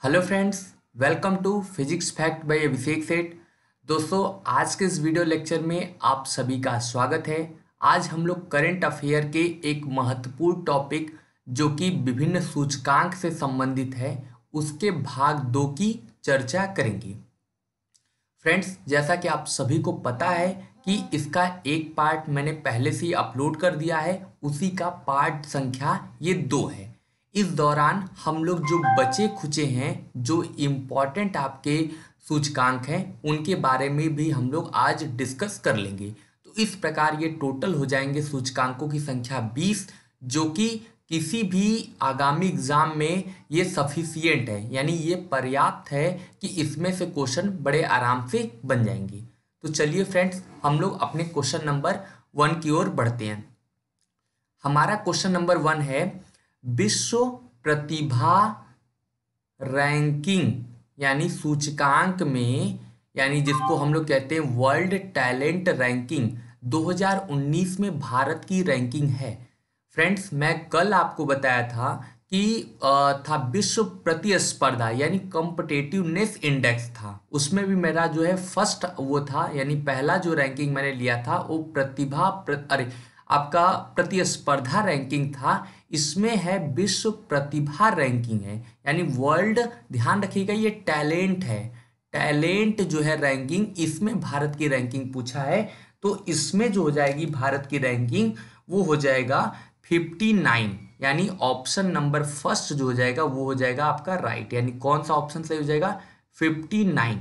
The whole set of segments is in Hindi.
Hello friends, welcome to physics fact by Abhishek Seth. दोस्तों, आज के इस वीडियो लेक्चर में आप सभी का स्वागत है। आज हम लोग करंट अफेयर के एक महत्वपूर्ण टॉपिक जो कि विभिन्न सूचकांक से संबंधित है उसके भाग 2 की चर्चा करेंगे। फ्रेंड्स, जैसा कि आप सभी को पता है कि इसका एक पार्ट मैंने पहले से ही अपलोड कर दिया है, उसी का पार्ट संख्या ये 2 है। इस दौरान हम लोग जो बचे खुचे हैं, जो इम्पोर्टेंट आपके सूचकांक हैं, उनके बारे में भी हम लोग आज डिस्कस कर लेंगे। तो इस प्रकार ये टोटल हो जाएंगे सूचकांकों की संख्या 20, जो कि किसी भी आगामी एग्जाम में ये सफिशियंट है, यानी ये पर्याप्त है कि इसमें से क्वेश्चन बड़े आराम से बन जाएंगे। तो चलिए फ्रेंड्स, हम लोग अपने क्वेश्चन नंबर 1 की ओर बढ़ते हैं। हमारा क्वेश्चन नंबर 1 है विश्व प्रतिभा रैंकिंग, यानी सूचकांक में, यानी जिसको हम लोग कहते हैं वर्ल्ड टैलेंट रैंकिंग 2019 में भारत की रैंकिंग है। फ्रेंड्स, मैं कल आपको बताया था कि था विश्व प्रतिस्पर्धा यानी कॉम्पिटिटिवनेस इंडेक्स था। उसमें भी मेरा जो है फर्स्ट वो था, यानी पहला जो रैंकिंग मैंने लिया था वो आपका प्रतिस्पर्धा रैंकिंग था। इसमें है विश्व प्रतिभा रैंकिंग है, यानी वर्ल्ड, ध्यान रखिएगा ये टैलेंट है, टैलेंट जो है रैंकिंग, इसमें भारत की रैंकिंग पूछा है। तो इसमें जो हो जाएगी भारत की रैंकिंग वो हो जाएगा 59, यानी ऑप्शन नंबर फर्स्ट जो हो जाएगा वो हो जाएगा आपका राइट। यानी कौन सा ऑप्शन सही हो जाएगा? 59।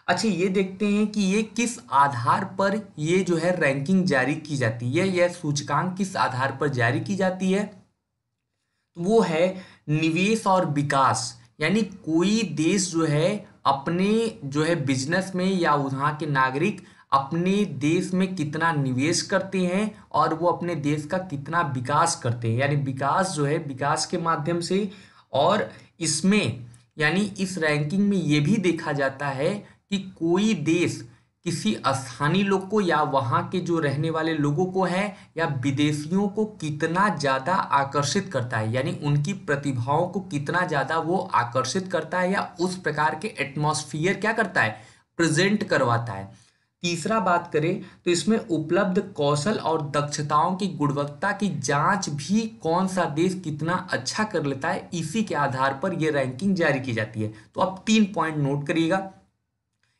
अच्छा, ये देखते हैं कि ये किस आधार पर ये जो है रैंकिंग जारी की जाती है, यह सूचकांक किस आधार पर जारी की जाती है। तो वो है निवेश और विकास, यानी कोई देश जो है अपने जो है बिजनेस में या वहाँ के नागरिक अपने देश में कितना निवेश करते हैं और वो अपने देश का कितना विकास करते हैं, यानी विकास जो है विकास के माध्यम से। और इसमें यानी इस रैंकिंग में ये भी देखा जाता है कि कोई देश किसी स्थानीय लोग को या वहाँ के जो रहने वाले लोगों को है या विदेशियों को कितना ज़्यादा आकर्षित करता है, यानी उनकी प्रतिभाओं को कितना ज़्यादा वो आकर्षित करता है या उस प्रकार के एटमॉस्फेयर क्या करता है, प्रेजेंट करवाता है। तीसरा बात करें तो इसमें उपलब्ध कौशल और दक्षताओं की गुणवत्ता की जांच भी कौन सा देश कितना अच्छा कर लेता है, इसी के आधार पर यह रैंकिंग जारी की जाती है। तो अब 3 पॉइंट नोट करिएगा,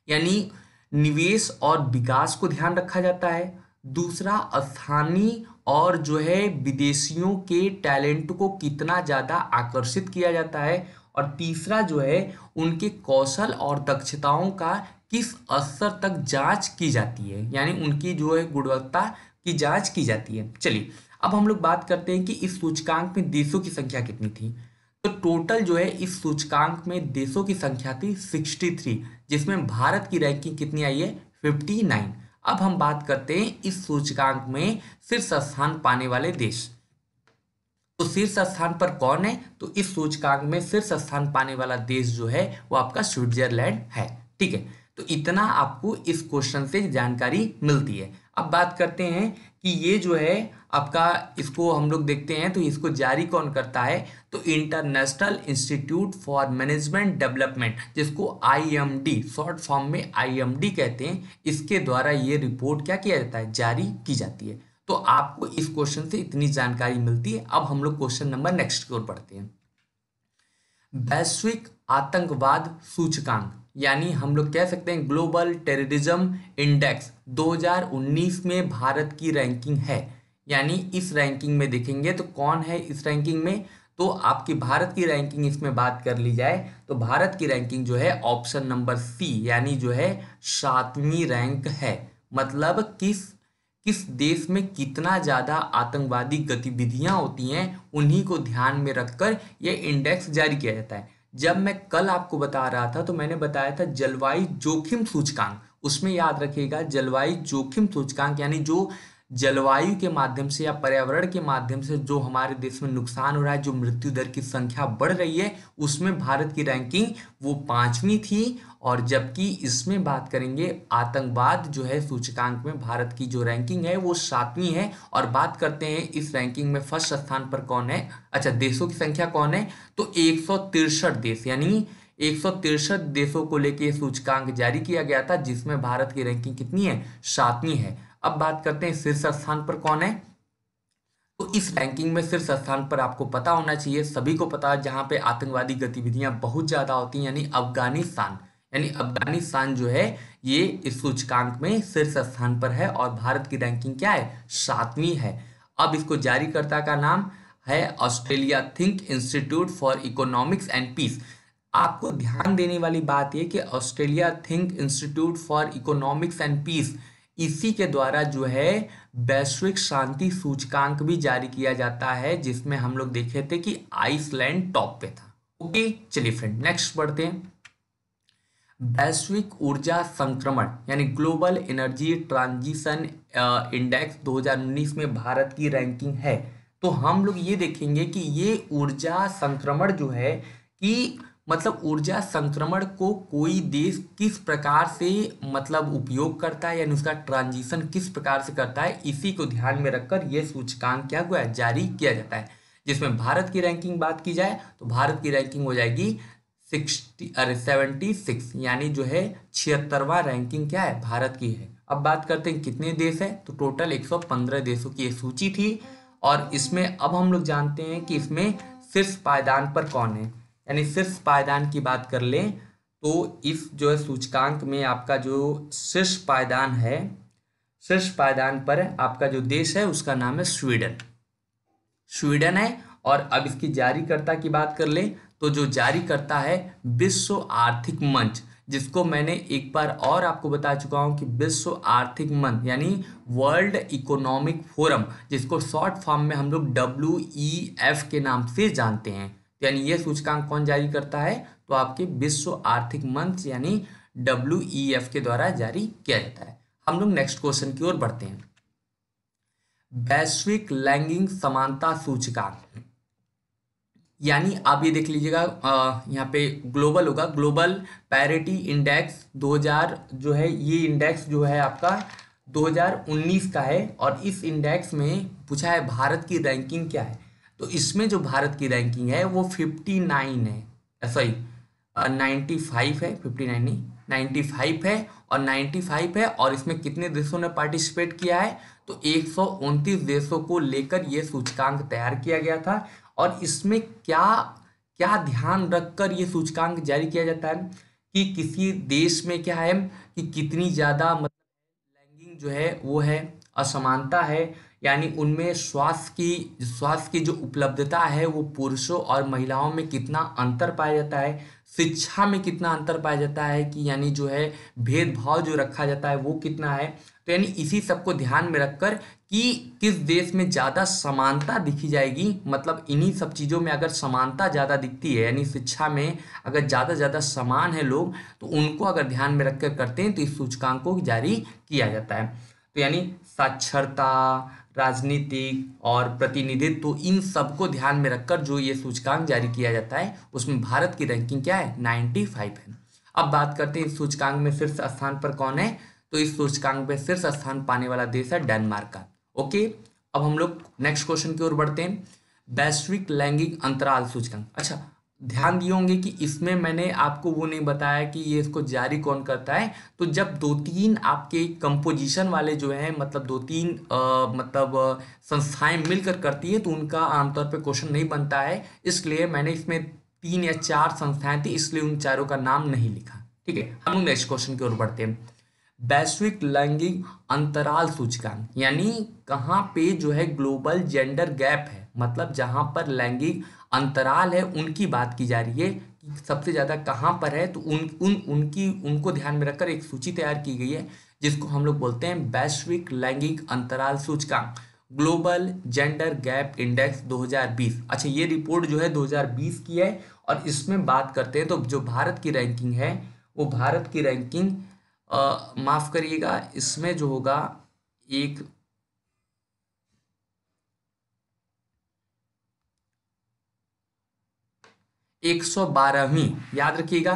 यानी निवेश और विकास को ध्यान रखा जाता है, दूसरा स्थानीय और जो है विदेशियों के टैलेंट को कितना ज़्यादा आकर्षित किया जाता है, और तीसरा जो है उनके कौशल और दक्षताओं का किस स्तर तक जांच की जाती है, यानी उनकी जो है गुणवत्ता की जांच की जाती है। चलिए अब हम लोग बात करते हैं कि इस सूचकांक में देशों की संख्या कितनी थी। तो टोटल जो है इस सूचकांक में देशों की संख्या थी 63, जिसमें भारत की रैंकिंग कितनी आई है? 59। अब हम बात करते हैं इस सूचकांक में शीर्ष स्थान पाने वाले देश। तो शीर्ष स्थान पर कौन है? तो इस सूचकांक में शीर्ष स्थान पाने वाला देश जो है वो आपका स्विट्जरलैंड है। ठीक है, तो इतना आपको इस क्वेश्चन से जानकारी मिलती है। अब बात करते हैं कि ये जो है आपका, इसको हम लोग देखते हैं तो इसको जारी कौन करता है। तो international institute for management development, जिसको IMD शॉर्ट फॉर्म में IMD कहते हैं, इसके द्वारा ये रिपोर्ट क्या किया जाता है, जारी की जाती है। तो आपको इस क्वेश्चन से इतनी जानकारी मिलती है। अब हम लोग क्वेश्चन नंबर नेक्स्ट की ओर बढ़ते हैं। वैश्विक आतंकवाद सूचकांक, यानी हम लोग कह सकते हैं ग्लोबल टेररिज्म इंडेक्स 2019 में भारत की रैंकिंग है। यानी इस रैंकिंग में देखेंगे तो कौन है इस रैंकिंग में, तो आपकी भारत की रैंकिंग इसमें बात कर ली जाए तो भारत की रैंकिंग जो है ऑप्शन नंबर C, यानी जो है 7वीं रैंक है। मतलब किस देश में कितना ज़्यादा आतंकवादी गतिविधियां होती हैं उन्हीं को ध्यान में रखकर यह इंडेक्स जारी किया जाता है। जब मैं कल आपको बता रहा था तो मैंने बताया था जलवायु जोखिम सूचकांक, उसमें याद रखिएगा जलवायु जोखिम सूचकांक, यानी जो जलवायु के माध्यम से या पर्यावरण के माध्यम से जो हमारे देश में नुकसान हो रहा है, जो मृत्यु दर की संख्या बढ़ रही है, उसमें भारत की रैंकिंग वो 5वीं थी। और जबकि इसमें बात करेंगे आतंकवाद जो है सूचकांक में भारत की जो रैंकिंग है वो 7वीं है। और बात करते हैं इस रैंकिंग में फर्स्ट स्थान पर कौन है, अच्छा देशों की संख्या कौन है, तो 163 देश, यानी 163 देशों को लेके ये सूचकांक जारी किया गया था, जिसमें भारत की रैंकिंग कितनी है, 7वीं है। अब बात करते हैं शीर्ष स्थान पर कौन है। तो इस रैंकिंग में शीर्ष स्थान पर आपको पता होना चाहिए, सभी को पता है, जहां पे आतंकवादी गतिविधियां बहुत ज्यादा होती हैं, यानी अफगानिस्तान। यानी अफगानिस्तान जो है ये इस सूचकांक में शीर्ष स्थान पर है और भारत की रैंकिंग क्या है, 7वीं है। अब इसको जारीकर्ता का नाम है Australia think institute for economics and peace. आपको ध्यान देने वाली बात यह कि Australia think institute for economics and peace, इसी के द्वारा जो है वैश्विक शांति सूचकांक भी जारी किया जाता है, जिसमें हम लोग देखे थे कि आइसलैंड टॉप पे था। ओके, चलिए फ्रेंड नेक्स्ट बढ़ते हैं। वैश्विक ऊर्जा संक्रमण यानी ग्लोबल एनर्जी ट्रांजिशन इंडेक्स 2019 में भारत की रैंकिंग है। तो हम लोग ये देखेंगे कि ये ऊर्जा संक्रमण जो है कि मतलब ऊर्जा संक्रमण को कोई देश किस प्रकार से मतलब उपयोग करता है, यानी उसका ट्रांजिशन किस प्रकार से करता है, इसी को ध्यान में रखकर यह सूचकांक क्या हुआ है, जारी किया जाता है। जिसमें भारत की रैंकिंग बात की जाए तो भारत की रैंकिंग हो जाएगी 76, यानी जो है 76वां रैंकिंग क्या है, भारत की है। अब बात करते हैं कितने देश है, तो टोटल 115 देशों की ये सूची थी। और इसमें अब हम लोग जानते हैं कि इसमें शीर्ष पायदान पर कौन है, यानी शीर्ष पायदान की बात कर लें तो इस जो है सूचकांक में आपका जो शीर्ष पायदान है, शीर्ष पायदान पर आपका जो देश है उसका नाम है स्वीडन है। और अब इसकी जारीकर्ता की बात कर लें तो जो जारी करता है विश्व आर्थिक मंच, जिसको मैंने एक बार और आपको बता चुका हूं कि विश्व आर्थिक मंच यानी वर्ल्ड इकोनॉमिक फोरम, जिसको शॉर्ट फॉर्म में हम लोग WEF के नाम से जानते हैं। यानी यह सूचकांक कौन जारी करता है, तो आपके विश्व आर्थिक मंच यानी WEF के द्वारा जारी किया जाता है। हम लोग नेक्स्ट क्वेश्चन की ओर बढ़ते हैं। वैश्विक लैंगिक समानता सूचकांक, यानी आप ये देख लीजिएगा यहाँ पे ग्लोबल होगा, ग्लोबल पैरिटी इंडेक्स 2000 जो है, ये इंडेक्स जो है आपका 2019 का है। और इस इंडेक्स में पूछा है भारत की रैंकिंग क्या है, तो इसमें जो भारत की रैंकिंग है वो 59 है, सॉरी 95 है, 59 नहीं 95 है, और 95 है। और इसमें कितने देशों ने पार्टिसिपेट किया है, तो 129 देशों को लेकर यह सूचकांक तैयार किया गया था। और इसमें क्या क्या ध्यान रखकर ये सूचकांक जारी किया जाता है कि किसी देश में क्या है कि कितनी ज़्यादा मतलब लैंगिक जो है वो है असमानता है, यानी उनमें स्वास्थ्य की जो उपलब्धता है वो पुरुषों और महिलाओं में कितना अंतर पाया जाता है, शिक्षा में कितना अंतर पाया जाता है, कि यानी जो है भेदभाव जो रखा जाता है वो कितना है। तो यानी इसी सब को ध्यान में रखकर कि किस देश में ज़्यादा समानता दिखी जाएगी, मतलब इन्हीं सब चीज़ों में अगर समानता ज़्यादा दिखती है, यानी शिक्षा में अगर ज़्यादा समान है लोग, तो उनको अगर ध्यान में रखकर करते हैं तो इस सूचकांक को जारी किया जाता है। तो यानी साक्षरता, राजनीतिक और प्रतिनिधित्व, तो इन सब को ध्यान में रखकर जो ये सूचकांक जारी किया जाता है उसमें भारत की रैंकिंग क्या है, 95 है। अब बात करते हैं इस सूचकांक में शीर्ष स्थान पर कौन है, तो इस सूचकांक में शीर्ष स्थान पाने वाला देश है डेनमार्क का। ओके, अब हम लोग नेक्स्ट क्वेश्चन की ओर बढ़ते हैं। वैश्विक लैंगिक अंतराल सूचकांक, अच्छा ध्यान दिए होंगे कि इसमें मैंने आपको वो नहीं बताया कि ये इसको जारी कौन करता है। तो जब 2-3 आपके कंपोजिशन वाले जो है मतलब 2-3 मतलब संस्थाएं मिलकर करती है तो उनका आमतौर पे क्वेश्चन नहीं बनता है, इसलिए मैंने इसमें 3 या 4 संस्थाएं थी, इसलिए उन चारों का नाम नहीं लिखा। ठीक है, हम लोग नेक्स्ट क्वेश्चन की ओर बढ़ते हैं। वैश्विक लैंगिक अंतराल सूचकांक, यानी कहाँ पे जो है ग्लोबल जेंडर गैप है, मतलब जहां पर लैंगिक अंतराल है उनकी बात की जा रही है कि सबसे ज़्यादा कहाँ पर है। तो उनको ध्यान में रखकर एक सूची तैयार की गई है, जिसको हम लोग बोलते हैं वैश्विक लैंगिक अंतराल सूचकांक, ग्लोबल जेंडर गैप इंडेक्स 2020। अच्छा, ये रिपोर्ट जो है 2020 की है। और इसमें बात करते हैं तो जो भारत की रैंकिंग है वो भारत की रैंकिंग माफ करिएगा, इसमें जो होगा 112वीं, याद रखिएगा।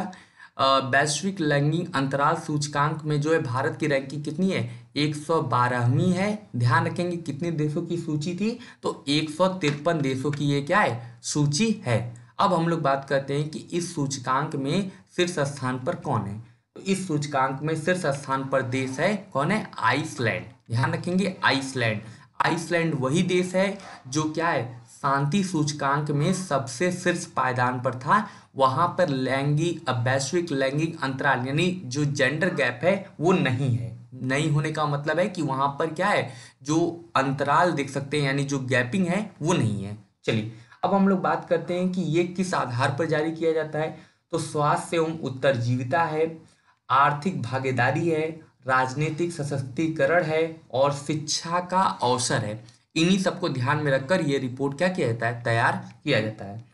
वैश्विक लैंगिक अंतराल सूचकांक में जो है भारत की रैंकिंग कितनी है, 112वीं है। ध्यान रखेंगे कितने देशों की सूची थी, तो 153 देशों की ये क्या है, सूची है। अब हम लोग बात करते हैं कि इस सूचकांक में शीर्ष स्थान पर कौन है। तो इस सूचकांक में शीर्ष स्थान पर देश है, कौन है? आइसलैंड। ध्यान रखेंगे, आइसलैंड। आइसलैंड वही देश है जो क्या है, शांति सूचकांक में सबसे शीर्ष पायदान पर था। वहां पर लैंगिक वैश्विक लैंगिक अंतराल यानी जो जेंडर गैप है वो नहीं है। नहीं होने का मतलब है कि वहां पर क्या है, जो अंतराल देख सकते हैं यानी जो गैपिंग है वो नहीं है। चलिए अब हम लोग बात करते हैं कि ये किस आधार पर जारी किया जाता है। तो स्वास्थ्य एवं उत्तरजीविता है, आर्थिक भागीदारी है, राजनीतिक सशक्तिकरण है और शिक्षा का अवसर है। इन्हीं सबको ध्यान में रखकर यह रिपोर्ट क्या किया जाता है, तैयार किया जाता है।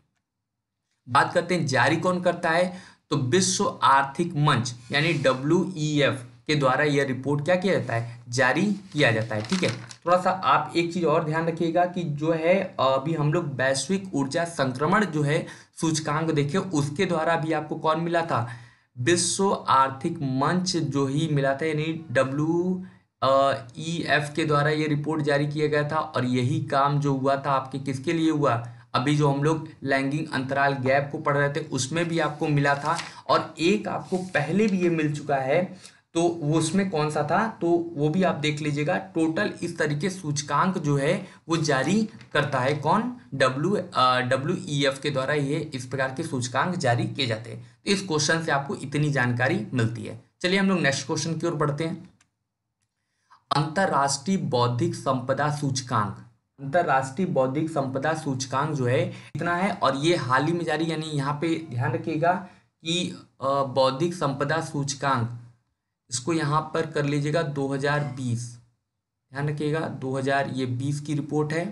बात करते हैं जारी कौन करता है। तो विश्व आर्थिक मंच यानी WEF के द्वारा यह रिपोर्ट क्या किया जाता है, जारी किया जाता है। ठीक है, थोड़ा सा आप एक चीज और ध्यान रखिएगा कि जो है अभी हम लोग वैश्विक ऊर्जा संक्रमण जो है सूचकांक देखे, उसके द्वारा भी आपको कौन मिला था, विश्व आर्थिक मंच जो ही मिला था, यानी WEF के द्वारा ये रिपोर्ट जारी किया गया था। और यही काम जो हुआ था आपके किसके लिए हुआ, अभी जो हम लोग लैंगिक अंतराल गैप को पढ़ रहे थे उसमें भी आपको मिला था, और एक आपको पहले भी ये मिल चुका है। तो वो उसमें कौन सा था, तो वो भी आप देख लीजिएगा। टोटल इस तरीके सूचकांक जो है वो जारी करता है कौन, WEF के द्वारा ये इस प्रकार के सूचकांक जारी किए जाते हैं। तो इस क्वेश्चन से आपको इतनी जानकारी मिलती है। चलिए हम लोग नेक्स्ट क्वेश्चन की ओर बढ़ते हैं। अंतरराष्ट्रीय बौद्धिक संपदा सूचकांक। अंतरराष्ट्रीय बौद्धिक संपदा सूचकांक जो है कितना है, और ये हाल ही में जारी, यानी यहाँ पे ध्यान रखिएगा कि बौद्धिक संपदा सूचकांक, इसको यहाँ पर कर लीजिएगा 2020। ध्यान रखिएगा 2020 की रिपोर्ट है,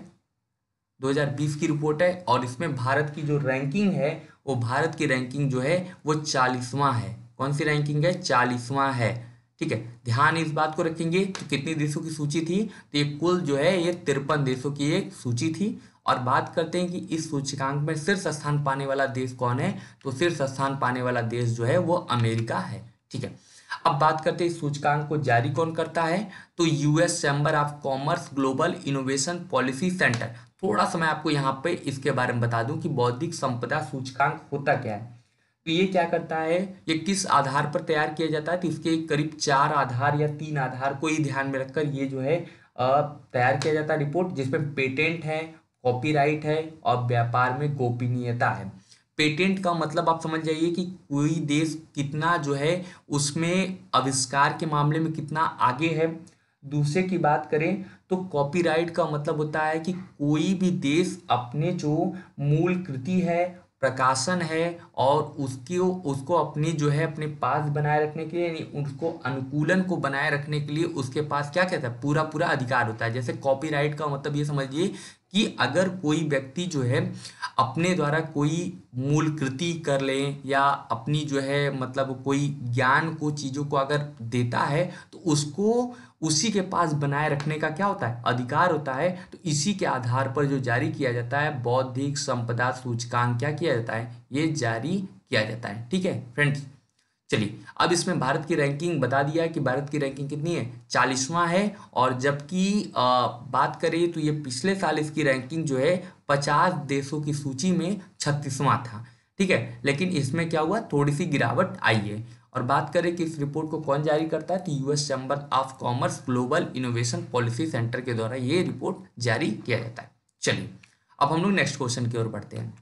2020 की रिपोर्ट है। और इसमें भारत की जो रैंकिंग है, वो भारत की रैंकिंग जो है वो 40वां है। कौन सी रैंकिंग है, 40वां है। ठीक है, ध्यान इस बात को रखेंगे। तो कितनी देशों की सूची थी, तो ये कुल जो है ये 53 देशों की एक सूची थी। और बात करते हैं कि इस सूचकांक में शीर्ष स्थान पाने वाला देश कौन है, तो शीर्ष स्थान पाने वाला देश जो है वो अमेरिका है। ठीक है, अब बात करते हैं इस सूचकांक को जारी कौन करता है। तो US chamber of commerce global innovation policy centre. थोड़ा सा मैं आपको यहाँ पे इसके बारे में बता दूं कि बौद्धिक संपदा सूचकांक होता क्या है। तो ये क्या करता है, ये किस आधार पर तैयार किया जाता है, तो इसके करीब 4 आधार या 3 आधार को ही ध्यान में रखकर ये जो है तैयार किया जाता है रिपोर्ट, जिसमें पेटेंट है, कॉपीराइट है और व्यापार में गोपनीयता है। पेटेंट का मतलब आप समझ जाइए कि कोई देश कितना जो है उसमें आविष्कार के मामले में कितना आगे है। दूसरे की बात करें तो कॉपीराइट का मतलब होता है कि कोई भी देश अपने जो मूल कृति है, प्रकाशन है, और उसको अपनी जो है अपने पास बनाए रखने के लिए, यानी उसको अनुकूलन को बनाए रखने के लिए उसके पास क्या कहता है, पूरा पूरा अधिकार होता है। जैसे कॉपीराइट का मतलब ये समझिए कि अगर कोई व्यक्ति जो है अपने द्वारा कोई मूल कृति कर ले, या अपनी जो है मतलब कोई ज्ञान को, चीज़ों को अगर देता है, तो उसको उसी के पास बनाए रखने का क्या होता है, अधिकार होता है। तो इसी के आधार पर जो जारी किया जाता है बौद्धिक संपदा सूचकांक क्या किया जाता है, ये जारी किया जाता है। ठीक है फ्रेंड्स, चलिए अब इसमें भारत की रैंकिंग बता दिया कि भारत की रैंकिंग कितनी है, 40वां है। और जबकि बात करें तो ये पिछले साल इसकी रैंकिंग जो है 50 देशों की सूची में 36वां था। ठीक है, लेकिन इसमें क्या हुआ, थोड़ी सी गिरावट आई है। और बात करें कि इस रिपोर्ट को कौन जारी करता है, तो US chamber of commerce global innovation policy centre के द्वारा ये रिपोर्ट जारी किया जाता है। चलिए अब हम लोग नेक्स्ट क्वेश्चन की ओर बढ़ते हैं।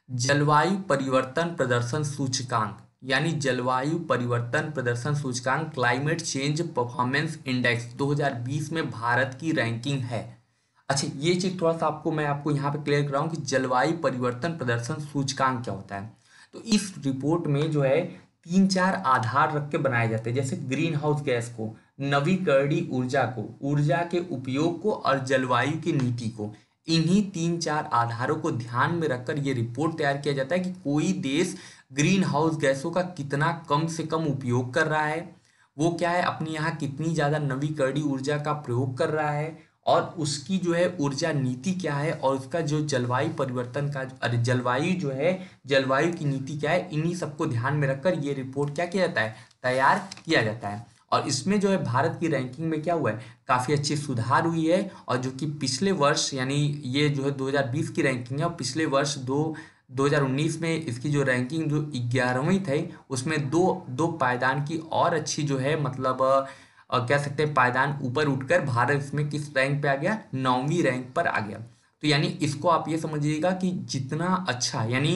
जलवायु परिवर्तन प्रदर्शन सूचकांक, यानी जलवायु परिवर्तन प्रदर्शन सूचकांक क्लाइमेट चेंज परफॉर्मेंस इंडेक्स 2020 में भारत की रैंकिंग है। अच्छा, ये चीज थोड़ा सा मैं आपको यहाँ पे क्लियर कराऊं कि जलवायु परिवर्तन प्रदर्शन सूचकांक क्या होता है। तो इस रिपोर्ट में जो है 3-4 आधार रख के बनाए जाते हैं, जैसे ग्रीन हाउस गैस को, नवीकरणीय ऊर्जा को, ऊर्जा के उपयोग को और जलवायु की नीति को। इन्हीं 3-4 आधारों को ध्यान में रखकर यह रिपोर्ट तैयार किया जाता है कि कोई देश ग्रीन हाउस गैसों का कितना कम से कम उपयोग कर रहा है, वो क्या है अपने यहाँ कितनी ज़्यादा नवीकरणीय ऊर्जा का प्रयोग कर रहा है, और उसकी जो है ऊर्जा नीति क्या है, और उसका जो जलवायु परिवर्तन का अरे जलवायु जो है जलवायु की नीति क्या है। इन्हीं सबको ध्यान में रखकर ये रिपोर्ट क्या किया जाता है, तैयार किया जाता है। और इसमें जो है भारत की रैंकिंग में क्या हुआ है, काफ़ी अच्छी सुधार हुई है। और जो कि पिछले वर्ष, यानी ये जो है 2020 की रैंकिंग है, और पिछले वर्ष 2019 में इसकी जो रैंकिंग जो 11वीं थी उसमें दो पायदान की और अच्छी जो है मतलब कह सकते हैं पायदान ऊपर उठकर भारत इसमें किस रैंक पे आ गया, 9वीं रैंक पर आ गया। तो यानी इसको आप ये समझिएगा कि जितना अच्छा यानी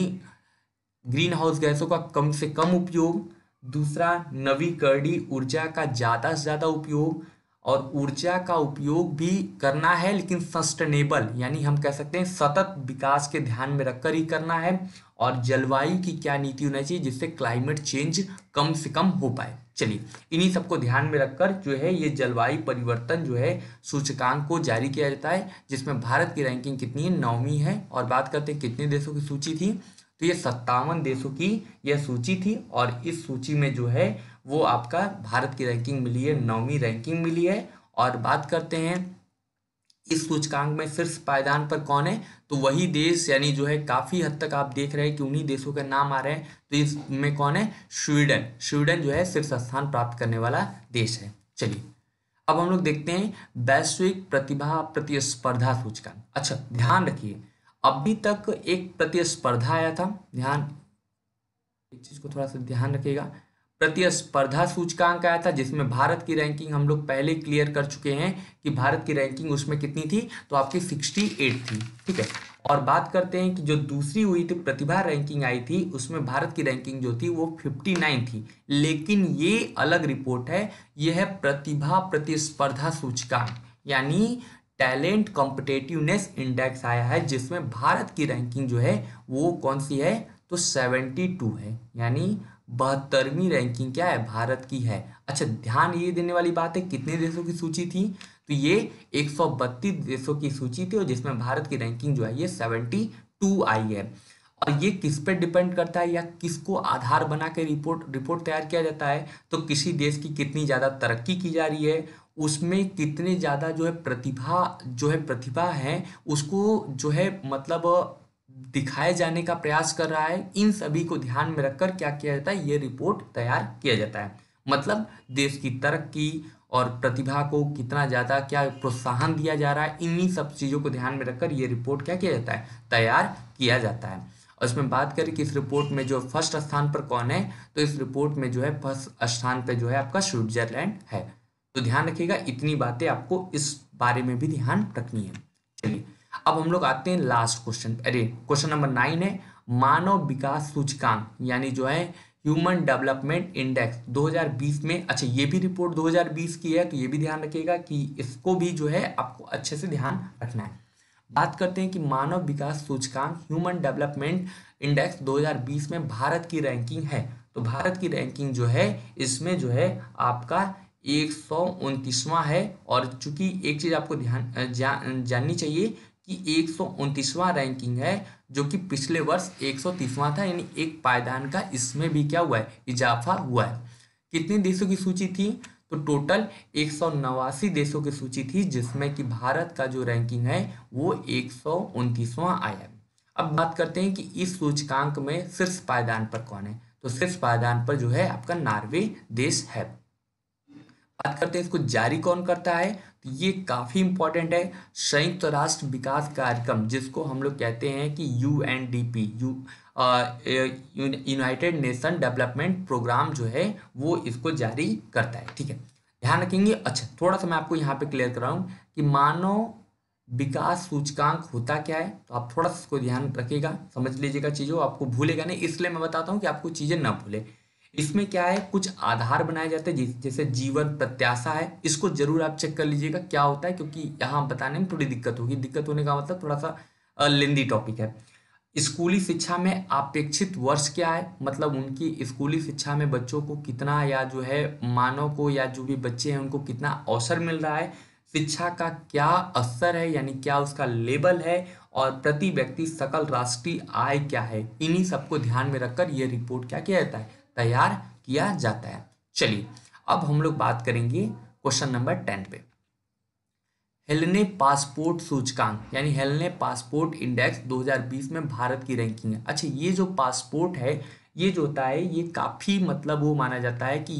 ग्रीन हाउस गैसों का कम से कम उपयोग, दूसरा नवीकरणीय ऊर्जा का ज़्यादा से ज़्यादा उपयोग, और ऊर्जा का उपयोग भी करना है लेकिन सस्टेनेबल यानी हम कह सकते हैं सतत विकास के ध्यान में रखकर ही करना है, और जलवायु की क्या नीति होना चाहिए जिससे क्लाइमेट चेंज कम से कम हो पाए। चलिए इन्हीं सबको ध्यान में रखकर जो है ये जलवायु परिवर्तन जो है सूचकांक को जारी किया जाता है, जिसमें भारत की रैंकिंग कितनी है, 9वीं है। और बात करते हैं कितने देशों की सूची थी, तो ये 57 देशों की यह सूची थी, और इस सूची में जो है वो आपका भारत की रैंकिंग मिली है, 9वीं रैंकिंग मिली है। और बात करते हैं इस सूचकांक में शीर्ष पायदान पर कौन है, तो वही देश यानी जो है काफी हद तक आप देख रहे हैं कि उन्हीं देशों के नाम आ रहे हैं। तो इसमें कौन है, स्वीडन। स्वीडन जो है शीर्ष स्थान प्राप्त करने वाला देश है। चलिए अब हम लोग देखते हैं वैश्विक प्रतिभा प्रतिस्पर्धा सूचकांक। अच्छा ध्यान रखिए, अभी तक एक प्रतिस्पर्धा आया था, ध्यान एक चीज को थोड़ा सा ध्यान रखिएगा, प्रतिस्पर्धा सूचकांक आया था जिसमें भारत की रैंकिंग हम लोग पहले क्लियर कर चुके हैं कि भारत की रैंकिंग उसमें कितनी थी, तो आपकी 68 थी, ठीक है। और बात करते हैं कि जो दूसरी हुई थी प्रतिभा रैंकिंग आई थी उसमें भारत की रैंकिंग जो थी वो 59 थी, लेकिन ये अलग रिपोर्ट है, ये है प्रतिभा प्रतिस्पर्धा सूचकांक यानी टैलेंट कॉम्पिटेटिवनेस इंडेक्स आया है, जिसमें भारत की रैंकिंग जो है वो कौन सी है, तो 72 है, यानी 72वीं रैंकिंग क्या है, भारत की है। अच्छा ध्यान ये देने वाली बात है कितने देशों की सूची थी, तो ये 132 देशों की सूची थी, और जिसमें भारत की रैंकिंग जो है ये 72 आई है। और ये किस पे डिपेंड करता है या किसको आधार बना के रिपोर्ट तैयार किया जाता है, तो किसी देश की कितनी ज़्यादा तरक्की की जा रही है, उसमें कितने ज़्यादा जो है प्रतिभा है उसको जो है मतलब दिखाए जाने का प्रयास कर रहा है, इन सभी को ध्यान में रखकर क्या किया जाता है, ये रिपोर्ट तैयार किया जाता है। मतलब देश की तरक्की और प्रतिभा को कितना ज़्यादा क्या प्रोत्साहन दिया जा रहा है, इन्हीं सब चीज़ों को ध्यान में रखकर ये रिपोर्ट क्या किया जाता है, तैयार किया जाता है। और इसमें बात करें कि इस रिपोर्ट में जो फर्स्ट स्थान पर कौन है, तो इस रिपोर्ट में जो है फर्स्ट स्थान पर जो है आपका स्विट्जरलैंड है। तो ध्यान रखिएगा, इतनी बातें आपको इस बारे में भी ध्यान रखनी है। चलिए अब हम लोग आते हैं लास्ट क्वेश्चन, अरे क्वेश्चन नंबर 9 है मानव विकास सूचकांक यानी जो है ह्यूमन डेवलपमेंट इंडेक्स 2020 में। अच्छा ये भी रिपोर्ट 2020 की है, तो ये भी ध्यान रखिएगा कि इसको भी जो है आपको अच्छे से ध्यान रखना है। बात करते हैं कि मानव विकास सूचकांक ह्यूमन डेवलपमेंट इंडेक्स 2020 में भारत की रैंकिंग है, तो भारत की रैंकिंग जो है इसमें जो है आपका 129वां है। और चूंकि एक चीज आपको जाननी चाहिए कि 129वां रैंकिंग है, जो कि पिछले वर्ष 130वां था, यानी एक पायदान का इसमें भी क्या हुआ है, इजाफा हुआ है। कितने देशों की सूची थी, तो टोटल 189 देशों की सूची थी, जिसमें कि भारत का जो रैंकिंग है वो 129वां आया है। अब बात करते हैं कि इस सूचकांक में शीर्ष पायदान पर कौन है, तो शीर्ष पायदान पर जो है आपका नॉर्वे देश है। बात करते हैं इसको जारी कौन करता है, तो ये काफी इंपॉर्टेंट है, संयुक्त राष्ट्र विकास कार्यक्रम जिसको हम लोग कहते हैं कि UNDP United Nation development programme जो है वो इसको जारी करता है, ठीक है, ध्यान रखेंगे। अच्छा थोड़ा सा मैं आपको यहाँ पे क्लियर कराऊं कि मानव विकास सूचकांक होता क्या है, तो आप थोड़ा सा इसको ध्यान रखिएगा, समझ लीजिएगा चीजों, आपको भूलेगा नहीं, इसलिए मैं बताता हूँ कि आपको चीजें ना भूले। इसमें क्या है, कुछ आधार बनाए जाते हैं जैसे जीवन प्रत्याशा है, इसको जरूर आप चेक कर लीजिएगा क्या होता है, क्योंकि यहाँ बताने में थोड़ी दिक्कत होगी, दिक्कत होने का मतलब थोड़ा सा लेंदी टॉपिक है। स्कूली शिक्षा में अपेक्षित वर्ष क्या है, मतलब उनकी स्कूली शिक्षा में बच्चों को कितना या जो है मानव को या जो भी बच्चे हैं उनको कितना अवसर मिल रहा है, शिक्षा का क्या असर है यानी क्या उसका लेवल है, और प्रति व्यक्ति सकल राष्ट्रीय आय क्या है, इन्हीं सबको ध्यान में रखकर यह रिपोर्ट क्या किया जाता है, तैयार किया जाता है। चलिए अब हम लोग बात करेंगे क्वेश्चन नंबर 10 पे, हेलेने पासपोर्ट सूचकांक यानी हेलेने पासपोर्ट इंडेक्स 2020 में भारत की रैंकिंग है। अच्छा ये जो पासपोर्ट है ये जो होता है ये काफ़ी मतलब वो माना जाता है कि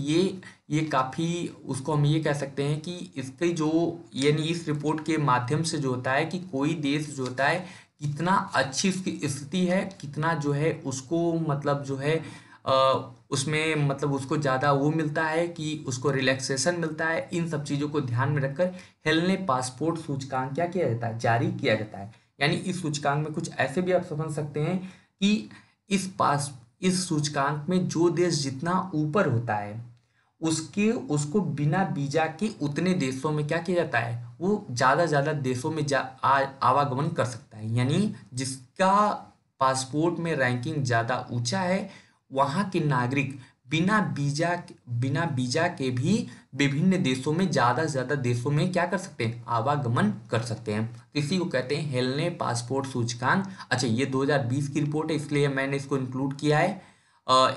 ये काफ़ी उसको हम ये कह सकते हैं कि इसके जो यानी इस रिपोर्ट के माध्यम से जो होता है कि कोई देश जो होता है कितना अच्छी उसकी स्थिति है, कितना जो है उसको मतलब जो है उसमें मतलब उसको ज़्यादा वो मिलता है कि उसको रिलैक्सेशन मिलता है। इन सब चीज़ों को ध्यान में रखकर हेलने पासपोर्ट सूचकांक क्या किया जाता है, जारी किया जाता है। यानी इस सूचकांक में कुछ ऐसे भी आप समझ सकते हैं कि इस सूचकांक में जो देश जितना ऊपर होता है उसको बिना वीजा के उतने देशों में क्या किया जाता है, वो ज़्यादा देशों में आवागमन कर सकता है। यानी जिसका पासपोर्ट में रैंकिंग ज़्यादा ऊंचा है वहाँ के नागरिक बिना वीजा के भी विभिन्न देशों में ज़्यादा से ज़्यादा देशों में क्या कर सकते हैं, आवागमन कर सकते हैं। तो इसी को कहते हैं हेलने पासपोर्ट सूचकांक। अच्छा, ये 2020 की रिपोर्ट है इसलिए मैंने इसको इंक्लूड किया है।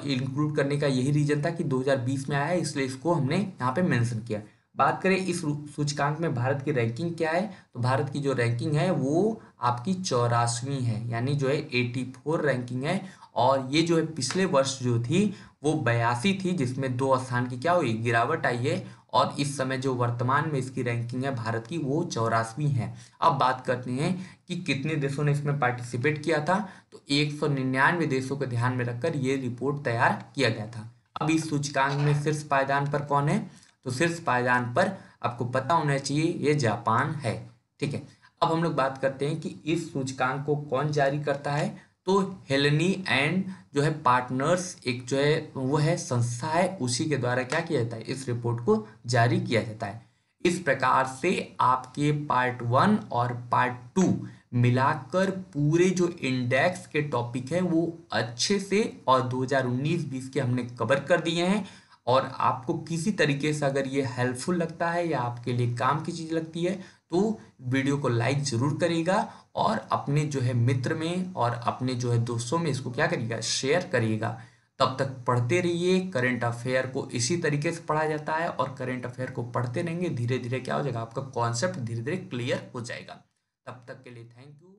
इंक्लूड करने का यही रीजन था कि 2020 में आया है, इसलिए इसको हमने यहाँ पे मेंशन किया। बात करें इस सूचकांक में भारत की रैंकिंग क्या है, तो भारत की जो रैंकिंग है वो आपकी 84वीं है, यानी जो है 84 रैंकिंग है। और ये जो है पिछले वर्ष जो थी वो 82 थी, जिसमें 2 स्थान की क्या हुई, गिरावट आई है। और इस समय जो वर्तमान में इसकी रैंकिंग है भारत की वो 84वीं है। अब बात करते हैं कि कितने देशों ने इसमें पार्टिसिपेट किया था, तो 199 देशों को ध्यान में रखकर ये रिपोर्ट तैयार किया गया था। अब इस सूचकांक में शीर्ष पायदान पर कौन है, तो शीर्ष पायदान पर आपको पता होना चाहिए ये जापान है। ठीक है, अब हम लोग बात करते हैं कि इस सूचकांक को कौन जारी करता है, तो हेलेनी एंड जो है पार्टनर्स एक जो है वो है संस्था है, उसी के द्वारा क्या किया जाता है, इस रिपोर्ट को जारी किया जाता है। इस प्रकार से आपके पार्ट 1 और पार्ट 2 मिलाकर पूरे जो इंडेक्स के टॉपिक है वो अच्छे से और 2019-20 के हमने कवर कर दिए हैं। और आपको किसी तरीके से अगर ये हेल्पफुल लगता है या आपके लिए काम की चीज़ लगती है तो वीडियो को लाइक ज़रूर करिएगा और अपने जो है मित्र में और अपने जो है दोस्तों में इसको क्या करिएगा, शेयर करिएगा। तब तक पढ़ते रहिए। करंट अफेयर को इसी तरीके से पढ़ा जाता है और करंट अफेयर को पढ़ते रहेंगे, धीरे धीरे क्या हो जाएगा, आपका कॉन्सेप्ट धीरे धीरे क्लियर हो जाएगा। तब तक के लिए थैंक यू।